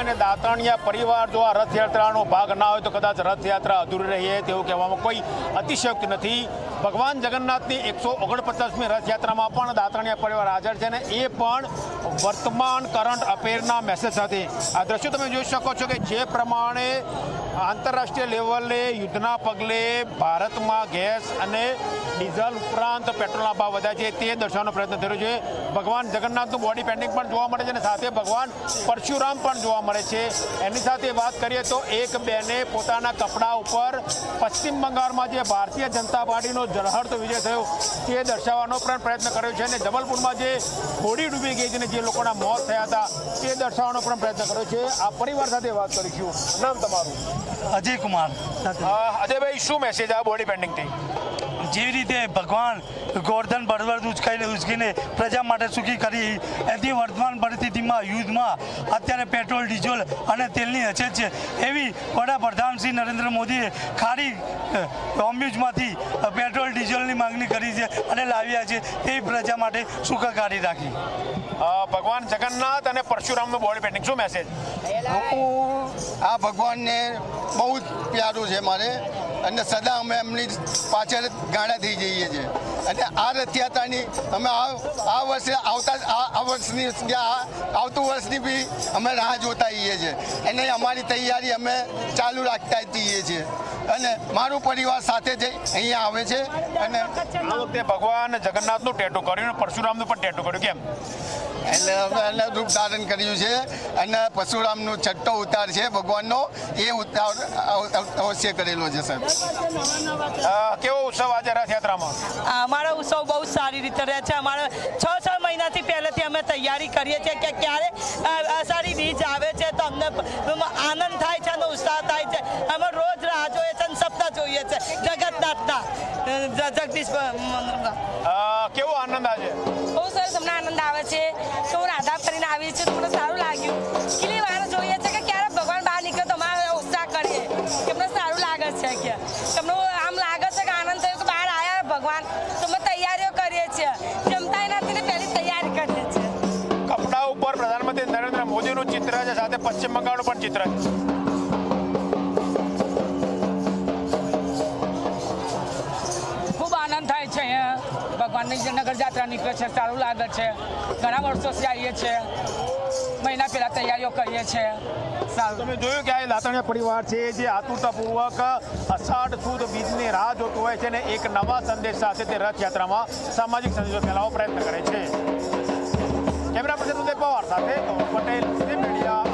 અને દાતાણીયા પરિવાર જો આ રથયાત્રાનો ભાગ ના હોય તો કદાચ રથયાત્રા અધૂરી રહે તેવું કહેવામાં કોઈ અતિશયોક્તિ નથી। ભગવાન જગન્નાથની 149મી રથયાત્રામાં પણ દાતાણીયા પરિવાર હાજર છે અને એ પણ વર્તમાન કરંટ અફેરના મેસેજ સાથે। આ દ્રશ્યો તમે જોઈ શકો છો કે જે પ્રમાણે આંતરરાષ્ટ્રીય લેવલે યુદ્ધના પગલે ભારતમાં ગેસ અને ડીઝલ ઉપરાંત પેટ્રોલના ભાવ વધ્યા છે તે દર્શાવવાનો પ્રયત્ન થયો છે। ભગવાન જગન્નાથનું બોડી પેઇન્ટિંગ પણ જોવા મળે છે અને સાથે ભગવાન પરશુરામ પણ જોવા મળે છે। એની સાથે વાત કરીએ તો એક બેને પોતાના કપડા ઉપર પશ્ચિમ બંગાળમાં જે ભારતીય જનતા પાર્ટીનો ઝળહળતો વિજય થયો તે દર્શાવવાનો પણ પ્રયત્ન કર્યો છે અને જબલપુરમાં જે હોડી ડૂબી ગઈ છે અને જે લોકોના મોત થયા હતા તે દર્શાવવાનો પણ પ્રયત્ન કર્યો છે। આ પરિવાર સાથે વાત કરીશું। નામ તમારું? અજય કુમાર। અજયભાઈ, શું મેસેજ આ બોડી પેઇન્ટિંગથી? જેવી રીતે ભગવાન ગોવર્ધન પર્વત ઉચકીને પ્રજા માટે સુખી કરી એથી વર્તમાન પરિસ્થિતિમાં યુદ્ધમાં અત્યારે પેટ્રોલ ડીઝલ અને તેલની અછત છે એવી વડાપ્રધાન શ્રી નરેન્દ્ર મોદીએ ખારી કોમ્યુઝમાંથી પેટ્રોલ ડીઝલની માંગણી કરી છે અને લાવ્યા છે એ પ્રજા માટે સુખાકારી રાખી। ભગવાન જગન્નાથ અને પરશુરામનું બોડી પેઇન્ટિંગ, શું મેસેજ? આ ભગવાનને બહુ જ પ્યારું છે મારે અને સદા અમે એમની પાછળ ગાડા થઈ જઈએ છીએ અને આ રથયાત્રાની અમે આ વર્ષે આવતું વર્ષની બી અમે રાહ જોતા હોઈએ છીએ અને અમારી તૈયારી અમે ચાલુ રાખતા જઈએ છીએ અને મારું પરિવાર સાથે જ અહીંયા આવે છે। અને આ વખતે ભગવાન જગન્નાથનું ટેટુ કર્યું અને પરશુરામનું પણ ટેટુ કર્યું, કેમ? એટલે રૂપ ધારણ કર્યું છે અને પરશુરામનો છઠ્ઠો ઉતાર છે ભગવાનનો, એ ઉતાર અવશ્ય કરેલો છે સાહેબ। કેવો ઉત્સવ આજે રથયાત્રામાં? અમારો ઉત્સવ બહુ સારી રીતે રહે છે। અમારે 6 મહિનાથી પહેલેથી અમે તૈયારી કરીએ છીએ કે ક્યારે અષાઢી બીજ આવે છે તો અમને આનંદ થાય છે અને ઉત્સાહ થાય છે। અમે રોજ રાહ જોઈએ છે અને સપના જોઈએ છે જગન્નાથના જગદીશ। કેવો આનંદ આજે? બહુ સરસ અમને આનંદ આવે છે તો હું રાધા કરીને આવી છે તો મને સારું લાગ્યું। કેટલી વાર જોઈએ છે કે ક્યારે ભગવાન બહાર નીકળે તો અમારે ઉત્સાહ કરીએ કે અમને સારું લાગે છે કે તમને આમ લાગે છે કે આનંદ થયો કે બહાર આવ્યા ભગવાન તો અમે તૈયારીઓ કરીએ છીએ। જમતા નથી ને પહેલી તૈયારી કરીએ છીએ। કપડા ઉપર પ્રધાનમંત્રી નરેન્દ્ર મોદીનું ચિત્ર છે, સાથે પશ્ચિમ બંગાળનું પણ ચિત્ર છે। ખૂબ આનંદ થાય છે। અહીંયા ભગવાનની જે નગર જાત્રા નીકળે છે સારું લાગે છે। ઘણા વર્ષોથી આવીએ છીએ, મહિના પહેલાં તૈયારીઓ કરીએ છીએ। તમે જોયું કે આ દાતાણીયા પરિવાર છે જે આતુરતાપૂર્વક અષાઢ સુદ બીજની રાહ જોતું હોય છે અને એક નવા સંદેશ સાથે તે રથયાત્રામાં સામાજિક સંદેશો ફેલાવવાનો પ્રયત્ન કરે છે। કેમેરા પર્સન ઉદય પવાર સાથે પટેલ, મીડિયા।